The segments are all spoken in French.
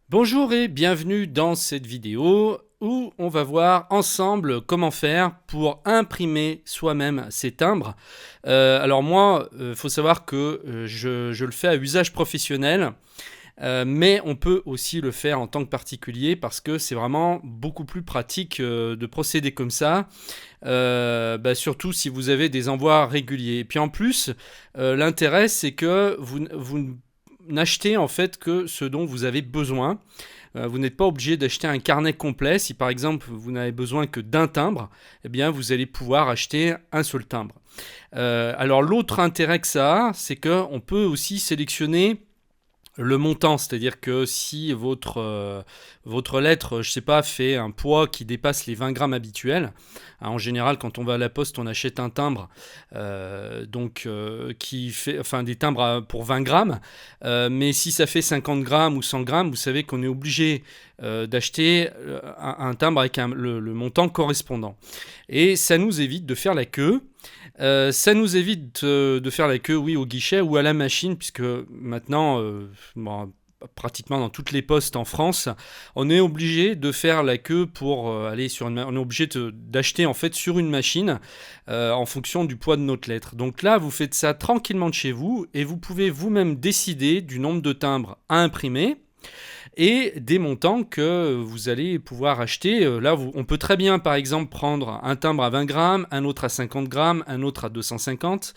Bonjour et bienvenue dans cette vidéo où on va voir ensemble comment faire pour imprimer soi-même ses timbres. Alors moi, faut savoir que je le fais à usage professionnel, mais on peut aussi le faire en tant que particulier parce que c'est vraiment beaucoup plus pratique de procéder comme ça, surtout si vous avez des envois réguliers. Et puis en plus, l'intérêt c'est que vous n'achetez en fait que ce dont vous avez besoin. Vous n'êtes pas obligé d'acheter un carnet complet. Si par exemple vous n'avez besoin que d'un timbre, eh bien vous allez pouvoir acheter un seul timbre. Alors l'autre intérêt que ça a, c'est qu'on peut aussi sélectionner le montant, c'est-à-dire que si votre lettre, je sais pas, fait un poids qui dépasse les 20 grammes habituels, hein, en général quand on va à la poste on achète un timbre qui fait, enfin des timbres pour 20 grammes, mais si ça fait 50 grammes ou 100 grammes, vous savez qu'on est obligé d'acheter un timbre avec le montant correspondant. Et ça nous évite de faire la queue. Ça nous évite de faire la queue, oui, au guichet ou à la machine, puisque maintenant, pratiquement dans toutes les postes en France, on est obligé de faire la queue pour aller sur une... On est obligé d'acheter en fait sur une machine en fonction du poids de notre lettre. Donc là, vous faites ça tranquillement de chez vous et vous pouvez vous-même décider du nombre de timbres à imprimer et des montants que vous allez pouvoir acheter. Là, on peut très bien, par exemple, prendre un timbre à 20 grammes, un autre à 50 grammes, un autre à 250.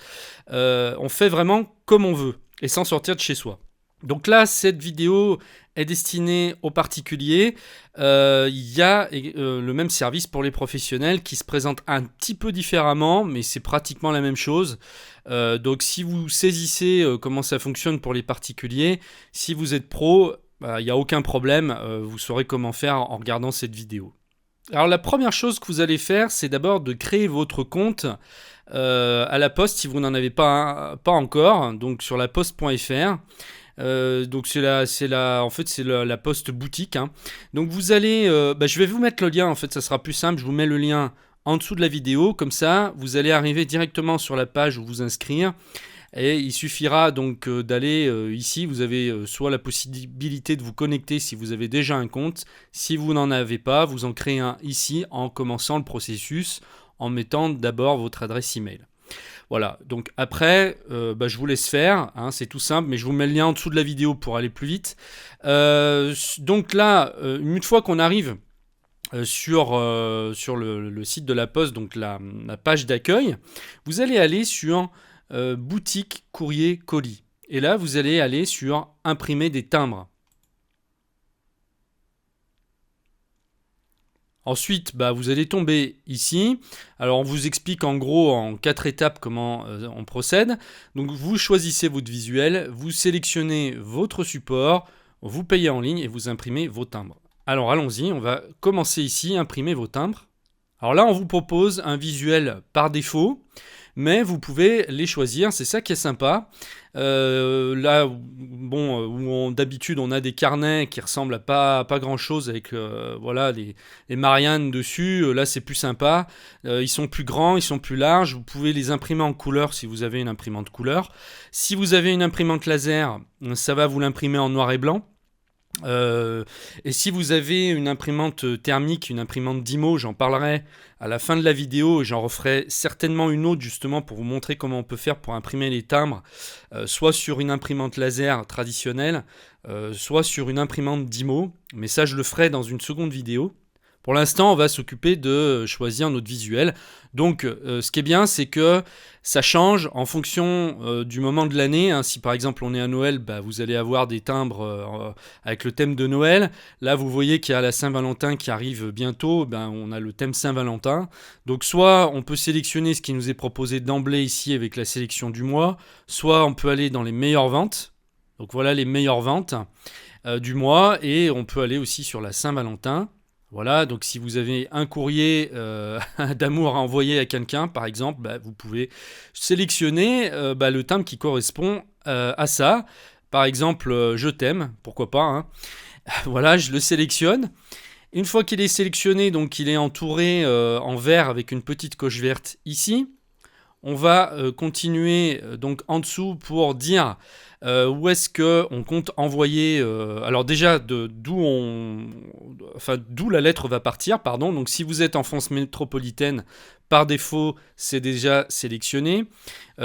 On fait vraiment comme on veut et sans sortir de chez soi. Donc là, cette vidéo est destinée aux particuliers. Il y a le même service pour les professionnels qui se présente un petit peu différemment, mais c'est pratiquement la même chose. Donc si vous saisissez comment ça fonctionne pour les particuliers, si vous êtes pro, il n'y a aucun problème, vous saurez comment faire en regardant cette vidéo. Alors la première chose que vous allez faire, c'est d'abord de créer votre compte à la Poste si vous n'en avez pas encore, donc sur laposte.fr. Donc en fait c'est la Poste boutique, hein. Donc vous allez, je vais vous mettre le lien, en fait ça sera plus simple, je vous mets le lien en dessous de la vidéo, comme ça vous allez arriver directement sur la page où vous inscrire. Et il suffira donc d'aller ici, vous avez soit la possibilité de vous connecter si vous avez déjà un compte, si vous n'en avez pas, vous en créez un ici en commençant le processus en mettant d'abord votre adresse email. Voilà, donc après, je vous laisse faire, hein, c'est tout simple, mais je vous mets le lien en dessous de la vidéo pour aller plus vite. Donc là, une fois qu'on arrive sur le site de la Poste, donc la page d'accueil, vous allez aller sur boutique courrier colis. Et là, vous allez aller sur imprimer des timbres. Ensuite, vous allez tomber ici. Alors, on vous explique en gros en 4 étapes comment on procède. Donc, vous choisissez votre visuel, vous sélectionnez votre support, vous payez en ligne et vous imprimez vos timbres. Alors, allons-y, on va commencer ici, imprimer vos timbres. Alors là, on vous propose un visuel par défaut, mais vous pouvez les choisir, c'est ça qui est sympa. Là, où d'habitude on a des carnets qui ressemblent à pas grand chose avec voilà, les Marianne dessus, là c'est plus sympa. Ils sont plus grands, ils sont plus larges, vous pouvez les imprimer en couleur si vous avez une imprimante couleur. Si vous avez une imprimante laser, ça va vous l'imprimer en noir et blanc. Et si vous avez une imprimante thermique, une imprimante d'IMO, j'en parlerai à la fin de la vidéo et j'en referai certainement une autre justement pour vous montrer comment on peut faire pour imprimer les timbres, soit sur une imprimante laser traditionnelle, soit sur une imprimante d'IMO, mais ça je le ferai dans une seconde vidéo. Pour l'instant, on va s'occuper de choisir notre visuel. Donc, ce qui est bien, c'est que ça change en fonction du moment de l'année, hein. Si par exemple on est à Noël, vous allez avoir des timbres avec le thème de Noël. Là, vous voyez qu'il y a la Saint-Valentin qui arrive bientôt. On a le thème Saint-Valentin. Donc, soit on peut sélectionner ce qui nous est proposé d'emblée ici avec la sélection du mois, soit on peut aller dans les meilleures ventes. Donc, voilà les meilleures ventes du mois. Et on peut aller aussi sur la Saint-Valentin. Voilà, donc si vous avez un courrier d'amour à envoyer à quelqu'un, par exemple, vous pouvez sélectionner le timbre qui correspond à ça. Par exemple, je t'aime, pourquoi pas, hein. Voilà, je le sélectionne. Une fois qu'il est sélectionné, donc il est entouré en vert avec une petite coche verte ici. on va continuer donc en dessous pour dire où est-ce qu'on compte envoyer. Alors déjà, d'où la lettre va partir, pardon. Donc si vous êtes en France métropolitaine, par défaut, c'est déjà sélectionné.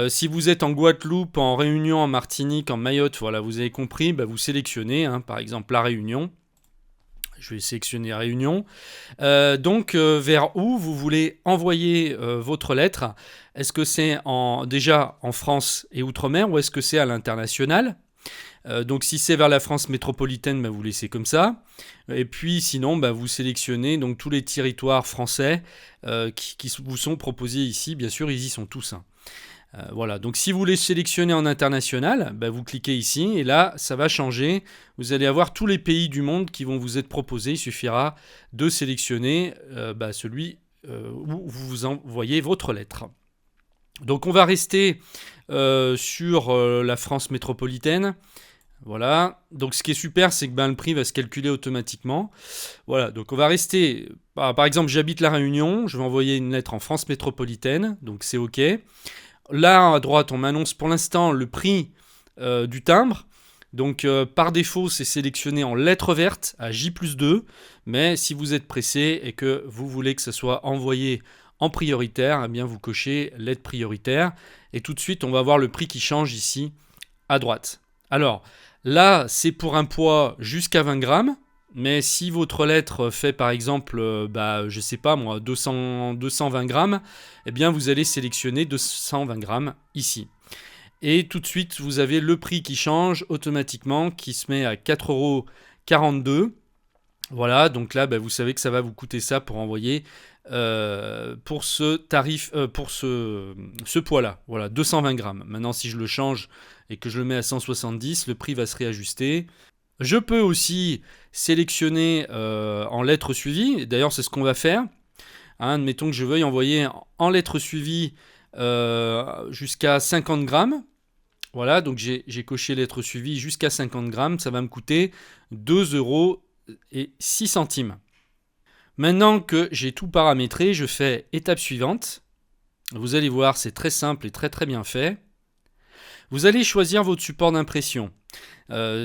Si vous êtes en Guadeloupe, en Réunion, en Martinique, en Mayotte, voilà, vous avez compris, vous sélectionnez, par exemple la Réunion. Je vais sélectionner la Réunion. Donc, vers où vous voulez envoyer votre lettre? Est-ce que c'est déjà en France et Outre-mer ou est-ce que c'est à l'international? Donc, si c'est vers la France métropolitaine, vous laissez comme ça. Et puis, sinon, vous sélectionnez donc, tous les territoires français qui vous sont proposés ici. Bien sûr, ils y sont tous. Voilà, donc si vous les sélectionnez en international, vous cliquez ici et là, ça va changer. Vous allez avoir tous les pays du monde qui vont vous être proposés. Il suffira de sélectionner celui où vous envoyez votre lettre. Donc on va rester sur la France métropolitaine. Voilà, donc ce qui est super, c'est que le prix va se calculer automatiquement. Voilà, donc on va rester, par exemple j'habite la Réunion, je vais envoyer une lettre en France métropolitaine, donc c'est OK. Là, à droite, on m'annonce pour l'instant le prix du timbre. Donc, par défaut, c'est sélectionné en lettres vertes à J+2. Mais si vous êtes pressé et que vous voulez que ça soit envoyé en prioritaire, eh bien, vous cochez lettre prioritaire. Et tout de suite, on va voir le prix qui change ici à droite. Alors, là, c'est pour un poids jusqu'à 20 grammes. Mais si votre lettre fait par exemple, je sais pas moi, 220 grammes, eh bien vous allez sélectionner 220 grammes ici. Et tout de suite, vous avez le prix qui change automatiquement, qui se met à 4,42 €. Voilà, donc là, vous savez que ça va vous coûter ça pour envoyer pour ce tarif, pour ce poids-là. Voilà, 220 grammes. Maintenant, si je le change et que je le mets à 170, le prix va se réajuster. Je peux aussi sélectionner en lettres suivies. D'ailleurs, c'est ce qu'on va faire. Admettons que je veuille envoyer en lettres suivies jusqu'à 50 grammes. Voilà, donc j'ai coché lettres suivies jusqu'à 50 grammes. Ça va me coûter 2,06 €. Maintenant que j'ai tout paramétré, je fais étape suivante. Vous allez voir, c'est très simple et très très bien fait. Vous allez choisir votre support d'impression.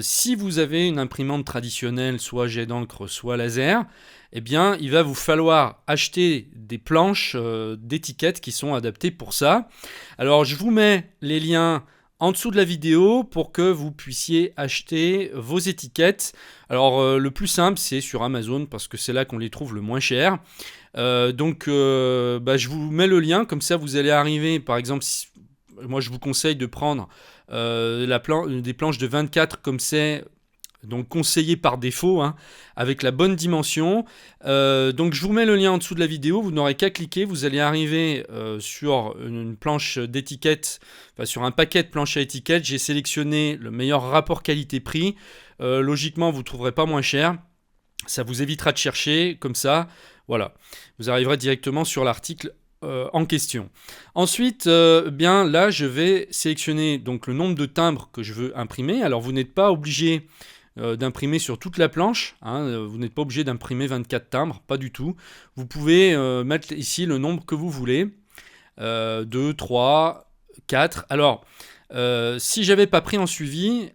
Si vous avez une imprimante traditionnelle, soit jet d'encre, soit laser, eh bien, il va vous falloir acheter des planches d'étiquettes qui sont adaptées pour ça. Alors, je vous mets les liens en dessous de la vidéo pour que vous puissiez acheter vos étiquettes. Alors, le plus simple, c'est sur Amazon parce que c'est là qu'on les trouve le moins cher. Je vous mets le lien, comme ça vous allez arriver, par exemple, moi je vous conseille de prendre des planches de 24 comme c'est donc conseillé par défaut, avec la bonne dimension. Donc je vous mets le lien en dessous de la vidéo, vous n'aurez qu'à cliquer, vous allez arriver sur une planche d'étiquette, sur un paquet de planches à étiquette. J'ai sélectionné le meilleur rapport qualité-prix. Logiquement, vous ne trouverez pas moins cher. Ça vous évitera de chercher, comme ça, voilà. Vous arriverez directement sur l'article en question. Ensuite, là, je vais sélectionner donc le nombre de timbres que je veux imprimer. Alors, vous n'êtes pas obligé d'imprimer sur toute la planche. Vous n'êtes pas obligé d'imprimer 24 timbres, pas du tout. Vous pouvez mettre ici le nombre que vous voulez. 2, 3, 4. Alors, si j'avais pas pris en suivi,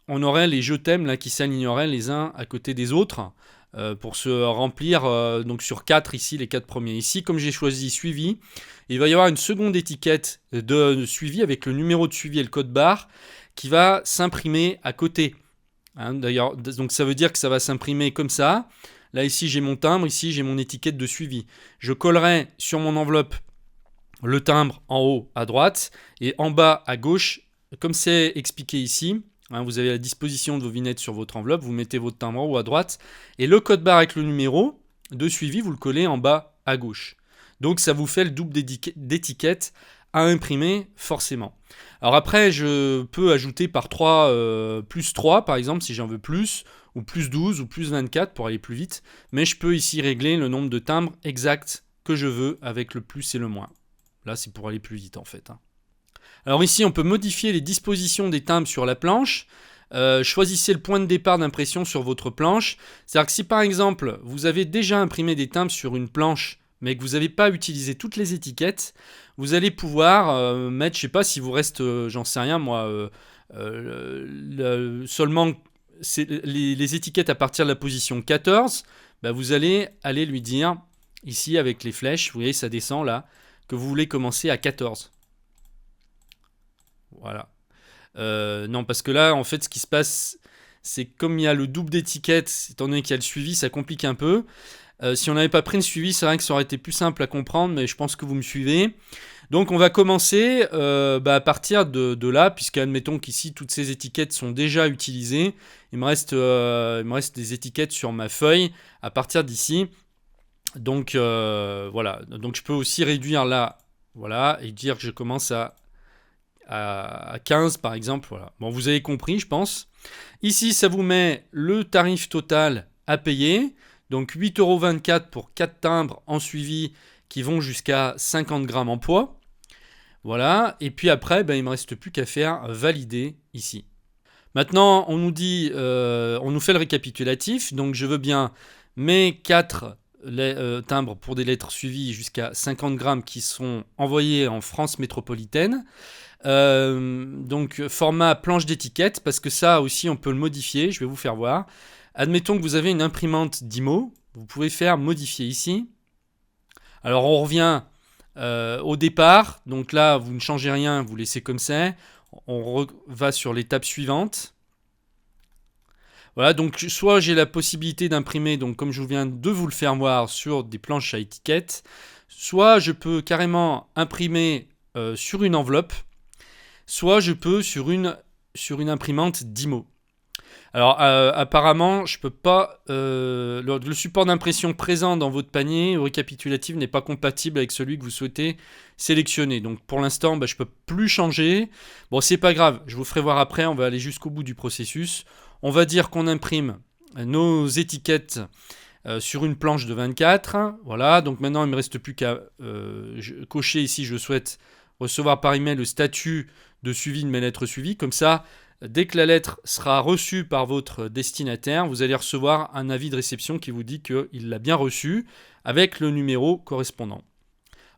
on aurait les je t'aime là qui s'aligneraient les uns à côté des autres. Pour se remplir donc sur 4 ici, les 4 premiers ici. Comme j'ai choisi suivi, il va y avoir une seconde étiquette de suivi avec le numéro de suivi et le code barre qui va s'imprimer à côté. D'ailleurs, donc ça veut dire que ça va s'imprimer comme ça. Là ici j'ai mon timbre, ici j'ai mon étiquette de suivi. Je collerai sur mon enveloppe le timbre en haut à droite et en bas à gauche, comme c'est expliqué ici. Vous avez la disposition de vos vignettes sur votre enveloppe, vous mettez votre timbre en haut à droite, et le code barre avec le numéro de suivi, vous le collez en bas à gauche. Donc ça vous fait le double d'étiquettes à imprimer forcément. Alors après, je peux ajouter par 3, plus 3 par exemple, si j'en veux plus, ou plus 12, ou plus 24 pour aller plus vite, mais je peux ici régler le nombre de timbres exact que je veux avec le plus et le moins. Là, c'est pour aller plus vite en fait. Alors ici, on peut modifier les dispositions des timbres sur la planche. Choisissez le point de départ d'impression sur votre planche. C'est-à-dire que si par exemple, vous avez déjà imprimé des timbres sur une planche, mais que vous n'avez pas utilisé toutes les étiquettes, vous allez pouvoir mettre, je sais pas, si vous reste, j'en sais rien moi, seulement les étiquettes à partir de la position 14, bah, vous allez aller lui dire, ici avec les flèches, vous voyez ça descend là, que vous voulez commencer à 14. Voilà. Non, parce que là, en fait, ce qui se passe, c'est comme il y a le double d'étiquette, étant donné qu'il y a le suivi, ça complique un peu. Si on n'avait pas pris le suivi, c'est vrai que ça aurait été plus simple à comprendre, mais je pense que vous me suivez. Donc on va commencer à partir de là, puisque admettons qu'ici toutes ces étiquettes sont déjà utilisées. Il me reste des étiquettes sur ma feuille à partir d'ici. Donc voilà. Donc je peux aussi réduire là, voilà, et dire que je commence à 15 par exemple. Voilà. Bon, vous avez compris, je pense. Ici, ça vous met le tarif total à payer. Donc 8,24 € pour 4 timbres en suivi qui vont jusqu'à 50 grammes en poids. Voilà. Et puis après, il ne me reste plus qu'à faire valider ici. Maintenant, on nous dit, on nous fait le récapitulatif. Donc je veux bien mes 4 timbres pour des lettres suivies jusqu'à 50 grammes qui sont envoyés en France métropolitaine. Donc format planche d'étiquette, parce que ça aussi on peut le modifier, je vais vous faire voir. Admettons que vous avez une imprimante d'IMO, vous pouvez faire modifier ici. Alors on revient au départ, donc là vous ne changez rien, vous laissez comme ça. On va sur l'étape suivante. Voilà, donc soit j'ai la possibilité d'imprimer, donc comme je viens de vous le faire voir, sur des planches à étiquette, soit je peux carrément imprimer sur une enveloppe, soit je peux sur une imprimante d'IMO. Alors apparemment, je peux pas. Le support d'impression présent dans votre panier au récapitulatif n'est pas compatible avec celui que vous souhaitez sélectionner. Donc pour l'instant, je peux plus changer. Bon, c'est pas grave. Je vous ferai voir après. On va aller jusqu'au bout du processus. On va dire qu'on imprime nos étiquettes sur une planche de 24. Voilà. Donc maintenant, il me reste plus qu'à cocher ici. Je souhaite recevoir par email le statut de suivi de mes lettres suivies. Comme ça, dès que la lettre sera reçue par votre destinataire, vous allez recevoir un avis de réception qui vous dit qu'il l'a bien reçu avec le numéro correspondant.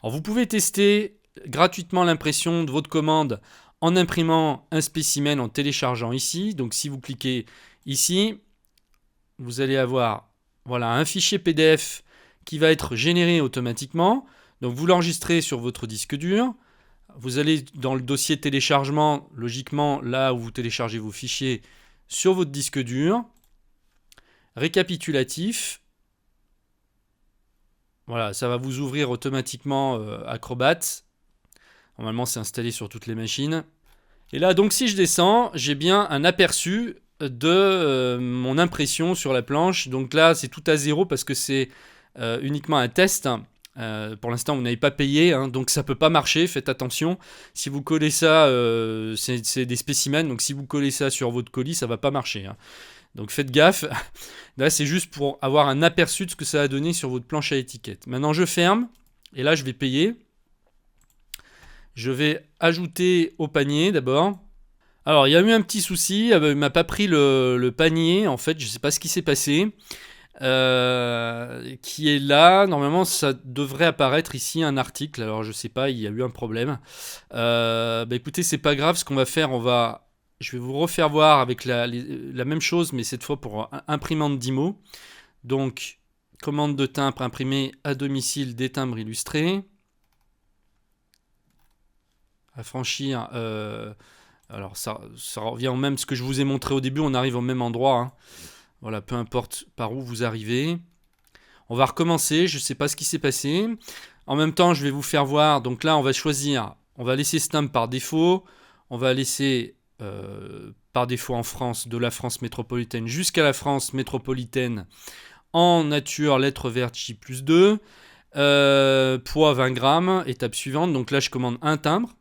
Alors vous pouvez tester gratuitement l'impression de votre commande en imprimant un spécimen en téléchargeant ici. Donc si vous cliquez ici, vous allez avoir un fichier PDF qui va être généré automatiquement. Donc vous l'enregistrez sur votre disque dur. Vous allez dans le dossier téléchargement, logiquement là où vous téléchargez vos fichiers, sur votre disque dur. Récapitulatif. Voilà, ça va vous ouvrir automatiquement Acrobat. Normalement, c'est installé sur toutes les machines. Et là, donc, si je descends, j'ai bien un aperçu de mon impression sur la planche. Donc là, c'est tout à zéro parce que c'est uniquement un test. Pour l'instant, vous n'avez pas payé, donc ça peut pas marcher. Faites attention. Si vous collez ça, c'est des spécimens. Donc si vous collez ça sur votre colis, ça va pas marcher. Donc faites gaffe. Là, c'est juste pour avoir un aperçu de ce que ça a donné sur votre planche à étiquette. Maintenant, je ferme. Et là, je vais payer. Je vais ajouter au panier d'abord. Alors, il y a eu un petit souci. Il m'a pas pris le panier. En fait, je sais pas ce qui s'est passé. Qui est là. Normalement, ça devrait apparaître ici un article. Alors, je sais pas, il y a eu un problème. Écoutez, c'est pas grave. Ce qu'on va faire, je vais vous refaire voir avec la même chose, mais cette fois pour imprimante d'IMO. Donc, commande de timbre imprimée à domicile des timbres illustrés. Affranchir. Alors, ça revient au même ce que je vous ai montré au début. On arrive au même endroit. Voilà, peu importe par où vous arrivez. On va recommencer, je ne sais pas ce qui s'est passé. En même temps, je vais vous faire voir. Donc là, on va choisir, on va laisser Stamp par défaut. On va laisser par défaut en France, de la France métropolitaine jusqu'à la France métropolitaine en nature, lettre verte J+2. Poids 20 grammes, étape suivante. Donc là, je commande un timbre.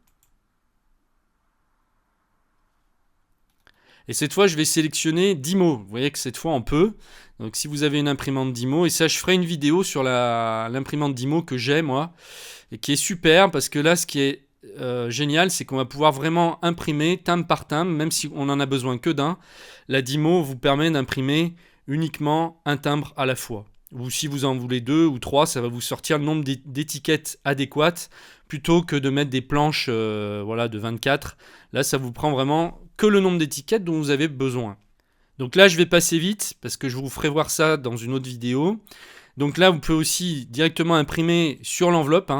Et cette fois, je vais sélectionner d'IMO. Vous voyez que cette fois, on peut. Donc, si vous avez une imprimante d'IMO, et ça, je ferai une vidéo sur l'imprimante d'IMO que j'ai, moi, et qui est super, parce que là, ce qui est génial, c'est qu'on va pouvoir vraiment imprimer timbre par timbre, même si on n'en a besoin que d'un. La d'IMO vous permet d'imprimer uniquement un timbre à la fois. ou si vous en voulez 2 ou 3, ça va vous sortir le nombre d'étiquettes adéquates, plutôt que de mettre des planches voilà, de 24. Là, ça vous prend vraiment que le nombre d'étiquettes dont vous avez besoin. Donc là, je vais passer vite, parce que je vous ferai voir ça dans une autre vidéo. Donc là, vous pouvez aussi directement imprimer sur l'enveloppe,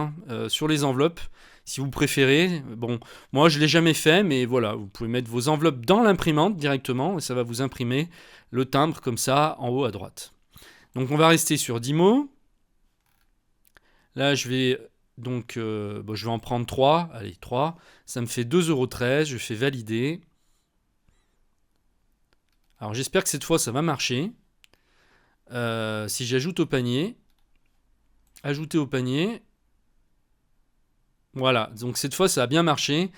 sur les enveloppes, si vous préférez. Bon, moi, je ne l'ai jamais fait, mais voilà, vous pouvez mettre vos enveloppes dans l'imprimante directement, et ça va vous imprimer le timbre comme ça, en haut à droite. Donc on va rester sur 10 mots. Là, je vais donc, je vais en prendre 3. Allez, 3. Ça me fait 2,13 €. Je fais valider. Alors j'espère que cette fois, ça va marcher. Si j'ajoute au panier, ajouter au panier, voilà, donc cette fois ça a bien marché.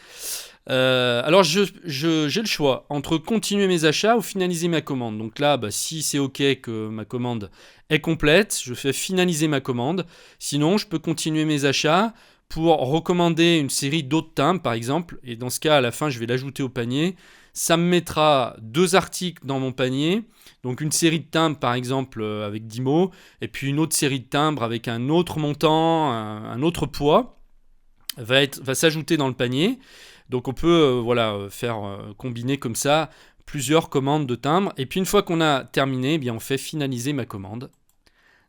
Alors j'ai le choix entre continuer mes achats ou finaliser ma commande. Donc là, si c'est ok que ma commande est complète, je fais finaliser ma commande. Sinon, je peux continuer mes achats pour recommander une série d'autres timbres par exemple. Et dans ce cas, à la fin, je vais l'ajouter au panier. Ça me mettra 2 articles dans mon panier. Donc une série de timbres par exemple avec 10 mots. Et puis une autre série de timbres avec un autre montant, un autre poids va s'ajouter dans le panier. Donc on peut faire combiner comme ça plusieurs commandes de timbres. Et puis une fois qu'on a terminé, eh bien on fait finaliser ma commande.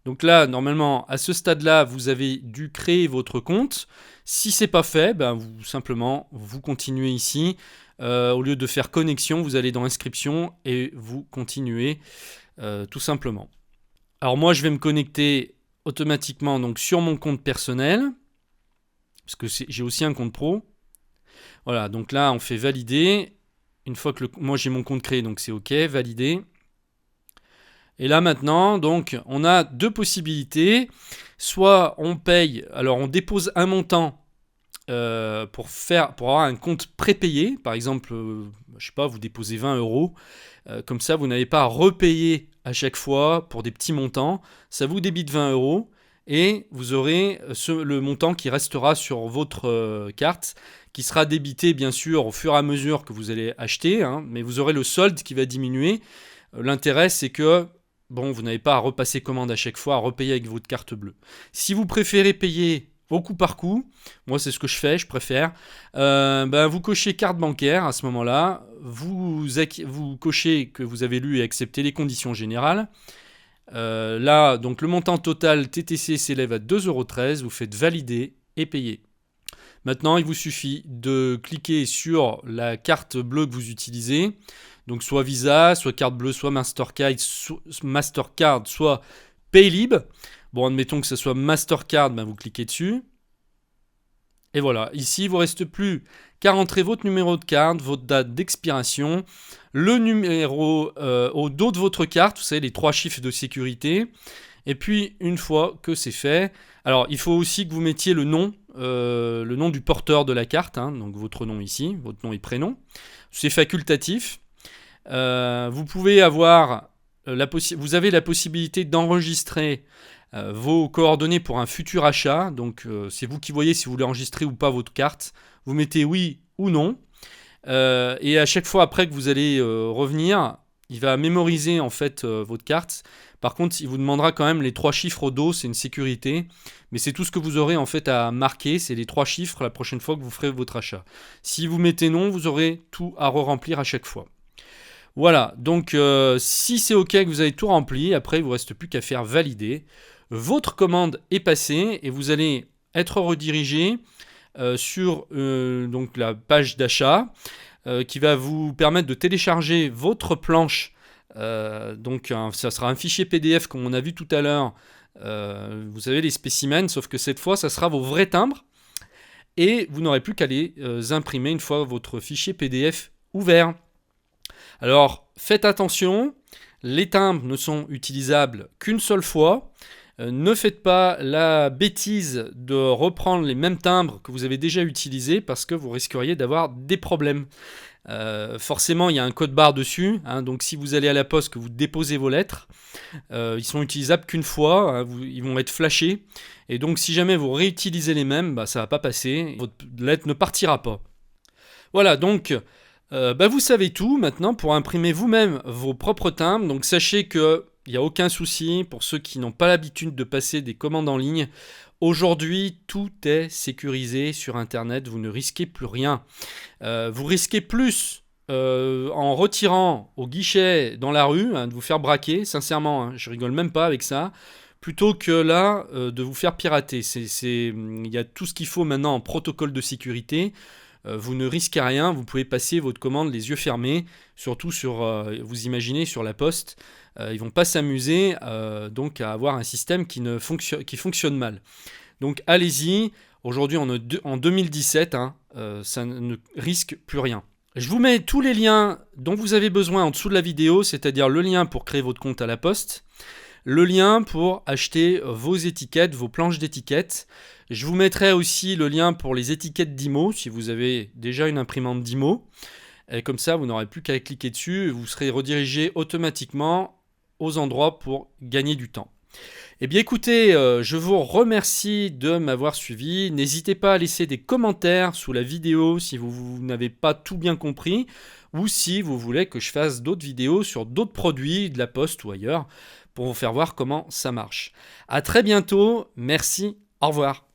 Donc là, normalement, à ce stade-là, vous avez dû créer votre compte. Si ce n'est pas fait, vous continuez ici. Au lieu de faire connexion, vous allez dans inscription et vous continuez tout simplement. Alors moi, je vais me connecter automatiquement donc, sur mon compte personnel, parce que j'ai aussi un compte pro. Voilà, donc là, on fait valider. Une fois que moi, j'ai mon compte créé, donc c'est OK, valider. Et là maintenant, donc, on a 2 possibilités. Soit on paye, alors on dépose un montant pour avoir un compte prépayé. Par exemple, je sais pas, vous déposez 20 €. Comme ça, vous n'avez pas à repayer à chaque fois pour des petits montants. Ça vous débite 20 € et vous aurez le montant qui restera sur votre carte, qui sera débité bien sûr au fur et à mesure que vous allez acheter, mais vous aurez le solde qui va diminuer. L'intérêt, c'est que vous n'avez pas à repasser commande à chaque fois, à repayer avec votre carte bleue. Si vous préférez payer au coup par coup, moi c'est ce que je fais, je préfère, vous cochez carte bancaire à ce moment-là, vous cochez que vous avez lu et accepté les conditions générales. Là, donc le montant total TTC s'élève à 2,13 €, vous faites valider et payer. Maintenant, il vous suffit de cliquer sur la carte bleue que vous utilisez. Donc soit Visa, soit carte bleue, soit Mastercard, soit Paylib. Bon, admettons que ce soit Mastercard, vous cliquez dessus. Et voilà, ici, il ne vous reste plus qu'à rentrer votre numéro de carte, votre date d'expiration, le numéro au dos de votre carte, vous savez, les 3 chiffres de sécurité. Et puis, une fois que c'est fait, alors il faut aussi que vous mettiez le nom du porteur de la carte, donc votre nom ici, votre nom et prénom. C'est facultatif. Vous pouvez avoir vous avez la possibilité d'enregistrer vos coordonnées pour un futur achat. Donc c'est vous qui voyez si vous voulez enregistrer ou pas votre carte. Vous mettez oui ou non. Et à chaque fois après que vous allez revenir, il va mémoriser en fait votre carte. Par contre, il vous demandera quand même les 3 chiffres au dos, c'est une sécurité. Mais c'est tout ce que vous aurez en fait à marquer, c'est les 3 chiffres la prochaine fois que vous ferez votre achat. Si vous mettez non, vous aurez tout à re-remplir à chaque fois. Voilà, donc si c'est OK que vous avez tout rempli, après il ne vous reste plus qu'à faire valider. Votre commande est passée et vous allez être redirigé sur donc la page d'achat qui va vous permettre de télécharger votre planche. Donc ça sera un fichier PDF comme on a vu tout à l'heure. Vous savez les spécimens, sauf que cette fois ça sera vos vrais timbres et vous n'aurez plus qu'à les imprimer une fois votre fichier PDF ouvert. Alors faites attention, les timbres ne sont utilisables qu'une seule fois. Ne faites pas la bêtise de reprendre les mêmes timbres que vous avez déjà utilisés parce que vous risqueriez d'avoir des problèmes. Forcément, il y a un code barre dessus, donc si vous allez à la poste, que vous déposez vos lettres, ils sont utilisables qu'une fois, ils vont être flashés, et donc si jamais vous réutilisez les mêmes, ça ne va pas passer, votre lettre ne partira pas. Voilà, donc vous savez tout maintenant pour imprimer vous-même vos propres timbres. Donc sachez que Il n'y a aucun souci pour ceux qui n'ont pas l'habitude de passer des commandes en ligne. Aujourd'hui, tout est sécurisé sur Internet. Vous ne risquez plus rien. Vous risquez plus en retirant au guichet dans la rue, de vous faire braquer, sincèrement, je rigole même pas avec ça, plutôt que là de vous faire pirater. Il y a tout ce qu'il faut maintenant en protocole de sécurité. Vous ne risquez rien, vous pouvez passer votre commande les yeux fermés, surtout vous imaginez sur la poste, ils vont pas s'amuser donc à avoir un système qui fonctionne mal. Donc allez-y, aujourd'hui on est en 2017, ça ne risque plus rien. Je vous mets tous les liens dont vous avez besoin en dessous de la vidéo, c'est-à-dire le lien pour créer votre compte à la poste, le lien pour acheter vos étiquettes, vos planches d'étiquettes. Je vous mettrai aussi le lien pour les étiquettes d'IMO, si vous avez déjà une imprimante d'IMO. Et comme ça, vous n'aurez plus qu'à cliquer dessus et vous serez redirigé automatiquement aux endroits pour gagner du temps. Eh bien écoutez, je vous remercie de m'avoir suivi. N'hésitez pas à laisser des commentaires sous la vidéo si vous n'avez pas tout bien compris ou si vous voulez que je fasse d'autres vidéos sur d'autres produits de la Poste ou ailleurs pour vous faire voir comment ça marche. À très bientôt, merci, au revoir.